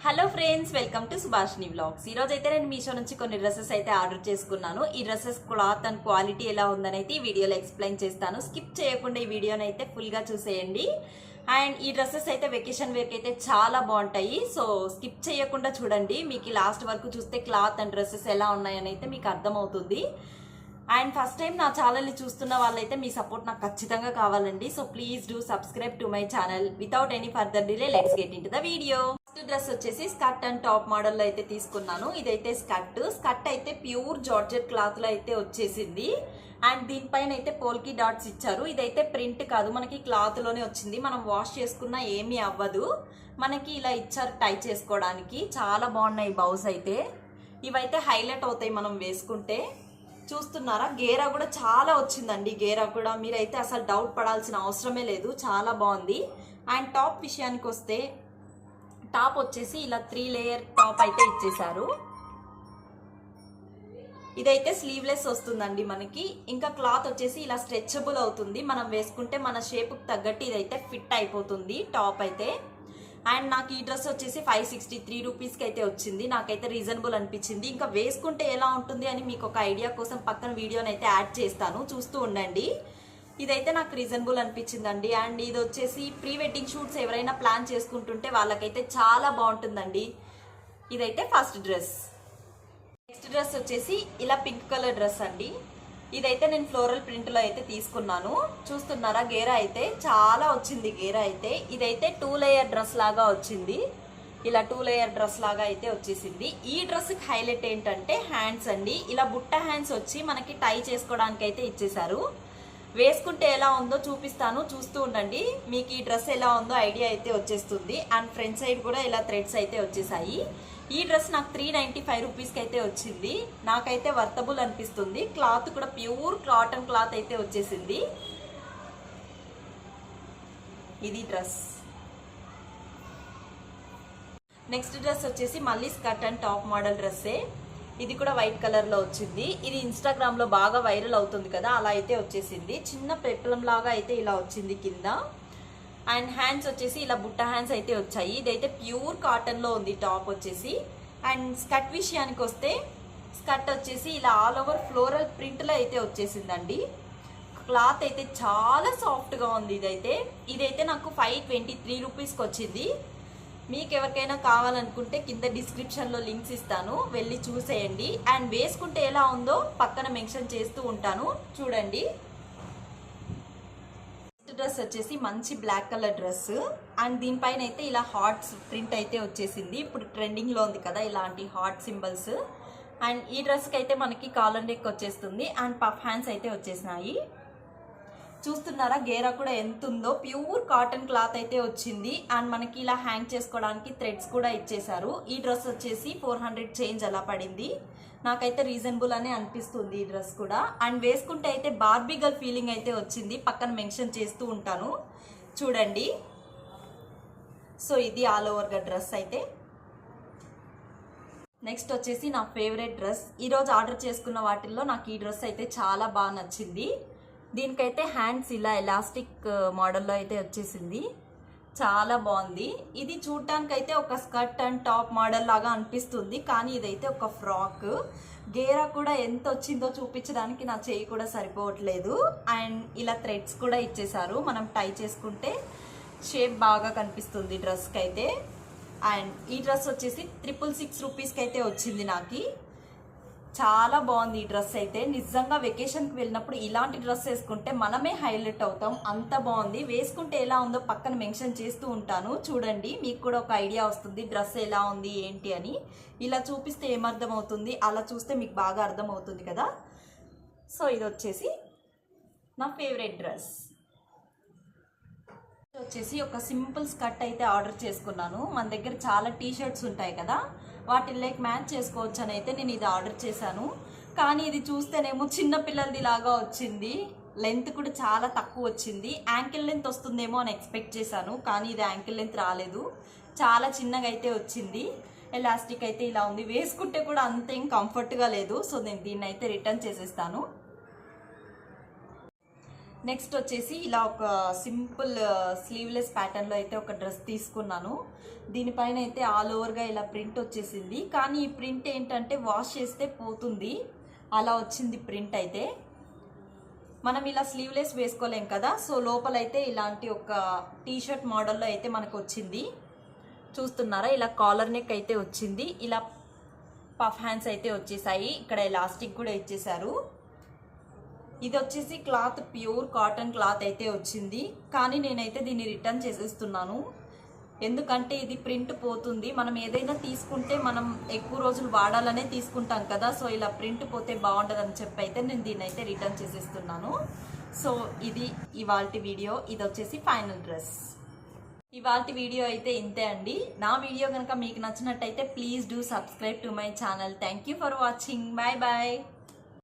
Hello friends, welcome to Subhashini vlogs. ఈ రోజు అయితే నేను మీషో నుంచి కొన్ని డ్రెస్సెస్ అయితే ఆర్డర్ చేసుకున్నాను. ఈ డ్రెస్సెస్ క్లాత్ అండ్ క్వాలిటీ ఎలా ఉందని అయితే ఈ వీడియోలో ఎక్స్ప్లెయిన్ చేస్తాను. స్కిప్ చేయకుండా ఈ వీడియోని అయితే ఫుల్గా చూసేయండి. అండ్ ఈ డ్రెస్సెస్ అయితే వెకేషన్ వేర్కి అయితే చాలా బాగుంటాయి. సో స్కిప్ చేయకుండా చూడండి. మీకు లాస్ట్ వరకు చూస్తే క్లాత్ అండ్ డ్రెస్సెస్ ఎలా ఉన్నాయని అయితే మీకు అర్థమవుతుంది. అండ్ ఫస్ట్ టైం నా ఛానల్ని చూస్తున్న వాళ్ళైతే మీ సపోర్ట్ నాకు ఖచ్చితంగా కావాలండి. So please do subscribe to my channel. Without any further delay let's get in to the video. First dress వచ్చేసి స్కర్ట్ అండ్ టాప్ మోడల్లో అయితే తీసుకున్నాను. ఇదైతే స్కర్ట్ అయితే ప్యూర్ జార్జెట్ క్లాత్ లో అయితే వచ్చేసింది. అండ్ దీనిపైన అయితే పోల్కి డాట్స్ ఇచ్చారు. ఇదైతే ప్రింట్ కాదు, మనకి క్లాత్ లోనే వచ్చింది. మనం వాష్ చేసుకున్నా ఏమీ అవ్వదు. మనకి ఇలా ఇచ్చారు టై చేసుకోవడానికి. చాలా బాగున్నాయి బౌస్ అయితే. ఇవైతే హైలైట్ అవుతాయి మనం వేసుకుంటే. చూస్తున్నారా, గేరా కూడా చాలా వచ్చిందండి. గేరా కూడా మీరైతే అసలు డౌట్ పడాల్సిన అవసరమే లేదు, చాలా బాగుంది. అండ్ టాప్ విషయానికి వస్తే టాప్ వచ్చేసి ఇలా 3 లేయర్ టాప్ అయితే ఇచ్చేసారు. ఇదైతే స్లీవ్లెస్ వస్తుందండి మనకి. ఇంకా క్లాత్ వచ్చేసి ఇలా స్ట్రెచబుల్ అవుతుంది. మనం వేసుకుంటే మన షేప్కి తగ్గట్టు ఇదైతే ఫిట్ అయిపోతుంది టాప్ అయితే. అండ్ నాకు ఈ డ్రెస్ వచ్చేసి 563 రూపీస్కి అయితే వచ్చింది. నాకైతే రీజనబుల్ అనిపించింది. ఇంకా వేసుకుంటే ఎలా ఉంటుంది అని మీకు ఒక ఐడియా కోసం పక్కన వీడియోని అయితే యాడ్ చేస్తాను, చూస్తూ ఉండండి. ఇదైతే నాకు రీజనబుల్ అనిపించిందండి. అండ్ ఇది వచ్చేసి ప్రీ వెడ్డింగ్ షూట్స్ ఎవరైనా ప్లాన్ చేసుకుంటుంటే వాళ్ళకైతే చాలా బాగుంటుందండి. ఇదైతే ఫస్ట్ డ్రెస్. నెక్స్ట్ డ్రెస్ వచ్చేసి ఇలా పింక్ కలర్ డ్రెస్ అండి. ఇదైతే నేను ఫ్లోరల్ ప్రింట్ లో అయితే తీసుకున్నాను. చూస్తున్నారా, గేరా అయితే చాలా వచ్చింది. గేరా అయితే ఇదైతే 2 లేయర్ డ్రెస్ లాగా వచ్చింది. ఇలా 2 లేయర్ డ్రెస్ లాగా అయితే వచ్చేసింది. ఈ డ్రెస్ కి హైలైట్ ఏంటంటే హ్యాండ్స్ అండి. ఇలా బుట్ట హ్యాండ్స్ వచ్చి మనకి టై చేసుకోవడానికి అయితే ఇచ్చేసారు. వేసుకుంటే ఎలా ఉందో చూపిస్తాను, చూస్తూ ఉండండి. మీకు ఈ డ్రెస్ ఎలా ఉందో ఐడియా అయితే వచ్చేస్తుంది. అండ్ ఫ్రంట్ సైడ్ కూడా ఇలా థ్రెడ్స్ అయితే వచ్చేసాయి. ఈ డ్రెస్ నాకు 395 రూపీస్కి అయితే వచ్చింది. నాకైతే వర్తబుల్ అనిపిస్తుంది. క్లాత్ కూడా ప్యూర్ కాటన్ క్లాత్ అయితే వచ్చేసింది. ఇది డ్రెస్. నెక్స్ట్ డ్రెస్ వచ్చేసి మళ్ళీ స్కర్ట్ అండ్ టాప్ మోడల్ డ్రెస్సే. ఇది కూడా వైట్ కలర్ లో వచ్చింది. ఇది ఇన్స్టాగ్రామ్ లో బాగా వైరల్ అవుతుంది కదా, అలా అయితే వచ్చేసింది. చిన్న పెప్లం లాగా అయితే ఇలా వచ్చింది కింద. అండ్ హ్యాండ్స్ వచ్చేసి ఇలా బుట్ట హ్యాండ్స్ అయితే వచ్చాయి. ఇదైతే ప్యూర్ కాటన్ లో ఉంది టాప్ వచ్చేసి. అండ్ స్కర్ట్ విషయానికి వస్తే స్కర్ట్ వచ్చేసి ఇలా ఆల్ ఓవర్ ఫ్లోరల్ ప్రింట్ లో అయితే వచ్చేసిందండి. క్లాత్ అయితే చాలా సాఫ్ట్ గా ఉంది. ఇదైతే నాకు 523 రూపీస్కి వచ్చింది. మీకు ఎవరికైనా కావాలనుకుంటే కింద డిస్క్రిప్షన్లో లింక్స్ ఇస్తాను, వెళ్ళి చూసేయండి. అండ్ వేసుకుంటే ఎలా ఉందో పక్కన మెన్షన్ చేస్తూ ఉంటాను, చూడండి. నెక్స్ట్ డ్రెస్ వచ్చేసి మంచి బ్లాక్ కలర్ డ్రెస్. అండ్ దీనిపైన అయితే ఇలా హార్ట్స్ ప్రింట్ అయితే వచ్చేసింది. ఇప్పుడు ట్రెండింగ్లో ఉంది కదా ఇలాంటి హార్ట్ సింబల్స్. అండ్ ఈ డ్రెస్కి అయితే మనకి కాలర్ నెక్ వచ్చేస్తుంది. అండ్ పఫ్ హ్యాండ్స్ అయితే వచ్చేసినాయి. చూస్తున్నారా, గేరా కూడా ఎంత ఉందో. ప్యూర్ కాటన్ క్లాత్ అయితే వచ్చింది. అండ్ మనకి ఇలా హ్యాంగ్ చేసుకోవడానికి థ్రెడ్స్ కూడా ఇచ్చేసారు. ఈ డ్రెస్ వచ్చేసి 400 చేంజ్ అలా పడింది. నాకైతే రీజనబుల్ అనే అనిపిస్తుంది ఈ డ్రెస్ కూడా. అండ్ వేసుకుంటే అయితే బార్బీ గర్ల్ ఫీలింగ్ అయితే వచ్చింది. పక్కన మెన్షన్ చేస్తూ ఉంటాను, చూడండి. సో ఇది ఆల్ ఓవర్ గా డ్రెస్ అయితే. నెక్స్ట్ వచ్చేసి నా ఫేవరెట్ డ్రెస్. ఈరోజు ఆర్డర్ చేసుకున్న వాటిల్లో నాకు ఈ డ్రెస్ అయితే చాలా బాగా నచ్చింది. దీనికైతే హ్యాండ్స్ ఇలా ఎలాస్టిక్ మోడల్లో అయితే వచ్చేసింది. చాలా బాగుంది. ఇది చూడటానికైతే ఒక స్కర్ట్ అండ్ టాప్ మోడల్ లాగా అనిపిస్తుంది, కానీ ఇదైతే ఒక ఫ్రాక్. గేరా కూడా ఎంత వచ్చిందో చూపించడానికి నా చేయి కూడా సరిపోవట్లేదు. అండ్ ఇలా థ్రెడ్స్ కూడా ఇచ్చేసారు. మనం టై చేసుకుంటే షేప్ బాగా కనిపిస్తుంది డ్రెస్కి అయితే. అండ్ ఈ డ్రెస్ వచ్చేసి 666 రూపీస్కి అయితే వచ్చింది నాకు. చాలా బాగుంది ఈ డ్రెస్ అయితే. నిజంగా వెకేషన్కి వెళ్ళినప్పుడు ఇలాంటి డ్రెస్ వేసుకుంటే మనమే హైలైట్ అవుతాం, అంత బాగుంది. వేసుకుంటే ఎలా ఉందో పక్కన మెన్షన్ చేస్తూ ఉంటాను, చూడండి. మీకు కూడా ఒక ఐడియా వస్తుంది డ్రెస్ ఎలా ఉంది ఏంటి అని. ఇలా చూపిస్తే ఏమర్థం అవుతుంది, అలా చూస్తే మీకు బాగా అర్థం అవుతుంది కదా. సో ఇది వచ్చేసి నా ఫేవరెట్ డ్రెస్. వచ్చేసి ఒక సింపుల్ స్కర్ట్ అయితే ఆర్డర్ చేసుకున్నాను. మన దగ్గర చాలా టీ షర్ట్స్ ఉంటాయి కదా, వాటిల్లోకి మ్యాచ్ చేసుకోవచ్చు అని అయితే నేను ఇది ఆర్డర్ చేశాను. కానీ ఇది చూస్తేనేమో చిన్న పిల్లలది లాగా వచ్చింది. లెంత్ కూడా చాలా తక్కువ వచ్చింది. యాంకిల్ లెంత్ వస్తుందేమో అని ఎక్స్పెక్ట్ చేశాను, కానీ ఇది యాంకిల్ లెంత్ రాలేదు. చాలా చిన్నగా అయితే వచ్చింది. ఎలాస్టిక్ అయితే ఇలా ఉంది. వేసుకుంటే కూడా అంతేం కంఫర్ట్గా లేదు. సో నేను దీన్ని అయితే రిటర్న్ చేసేస్తాను. నెక్స్ట్ వచ్చేసి ఇలా ఒక సింపుల్ స్లీవ్లెస్ ప్యాటర్న్లో అయితే ఒక డ్రెస్ తీసుకున్నాను. దీనిపైన అయితే ఆల్ ఓవర్గా ఇలా ప్రింట్ వచ్చేసింది. కానీ ఈ ప్రింట్ ఏంటంటే వాష్ చేస్తే పోతుంది, అలా వచ్చింది ప్రింట్ అయితే. మనం ఇలా స్లీవ్లెస్ వేసుకోలేం కదా, సో లోపలైతే ఇలాంటి ఒక టీషర్ట్ మోడల్లో అయితే మనకు వచ్చింది. చూస్తున్నారా, ఇలా కాలర్ నెక్ అయితే వచ్చింది. ఇలా పఫ్ హ్యాండ్స్ అయితే వచ్చేసాయి. ఇక్కడ ఎలాస్టిక్ కూడా ఇచ్చేసారు. ఇది వచ్చేసి క్లాత్ ప్యూర్ కాటన్ క్లాత్ అయితే వచ్చింది. కానీ నేనైతే దీన్ని రిటర్న్ చేసేస్తున్నాను, ఎందుకంటే ఇది ప్రింట్ పోతుంది. మనం ఏదైనా తీసుకుంటే మనం ఎక్కువ రోజులు వాడాలనే తీసుకుంటాం కదా, సో ఇలా ప్రింట్ పోతే బాగుంటుందని చెప్పి అయితే నేను దీన్ని అయితే రిటర్న్ చేసేస్తున్నాను. సో ఇది ఇవాల్టి వీడియో. ఇది వచ్చేసి ఫైనల్ డ్రెస్. ఇవాల్టి వీడియో అయితే ఇంతే అండి. నా వీడియో కనుక మీకు నచ్చినట్టయితే please do subscribe to my channel. Thank you for watching. Bye bye.